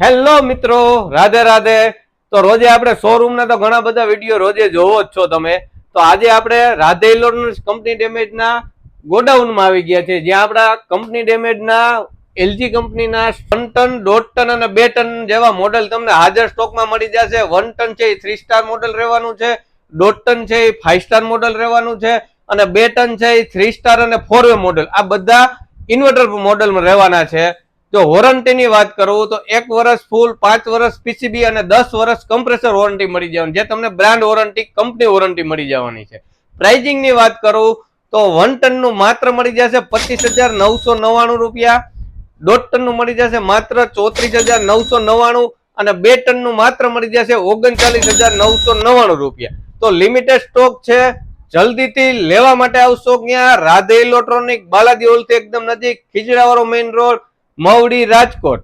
Hello મિત્રો, રાધે રાધે. તો રોજે આપણે શોરૂમ ના તો ઘણા બધા વિડીયો રોજે જોવો જ છો તમે. તો આજે આપણે રાધે ઇલેક્ટ્રોનિક્સ કંપની ડેમેજ ના ગોડાઉન માં આવી ગયા છે, જ્યાં આપણા કંપની ડેમેજ ના એલજી કંપનીના 1 ટન 1.5 ટન અને 2 ટન જેવા મોડેલ તમને હાજર સ્ટોકમાં મળી જશે. 1 ટન છે એ 3 સ્ટાર મોડેલ રહેવાનું છે, 1.5 ટન છે એ 5 સ્ટાર મોડેલ રહેવાનું છે, અને 2 ટન છે એ 3 સ્ટાર અને 4 મોડેલ. આ બધા ઇન્વર્ટર મોડેલમાં રહેવાના છે. જો વોરંટીની વાત કરું તો 1 વર્ષ ફૂલ, 5 વર્ષ પીસીબી અને 10 વર્ષ કમ્પ્રેસર વોરંટી મળી જવાની, જે તમને બ્રાન્ડ વોરંટી, કંપની વોરંટી મળી જવાની છે. પ્રાઇઝિંગની વાત કરું તો 1 ટન નું માત્ર મળી જશે 25,999 રૂપિયા, 1.5 ટન નું મળી જશે માત્ર 34,999, અને 2 ટન નું માત્ર મળી જશે 39,999 રૂપિયા. તો લિમિટેડ સ્ટોક છે, જલ્દીથી લેવા માટે આવશો ક્યાં? રાધે ઇલેક્ટ્રોનિક, બાલાજી હોલથી એકદમ નજીક, ખીજડા વાળો મેઇન રોડ, મવડી, રાજકોટ.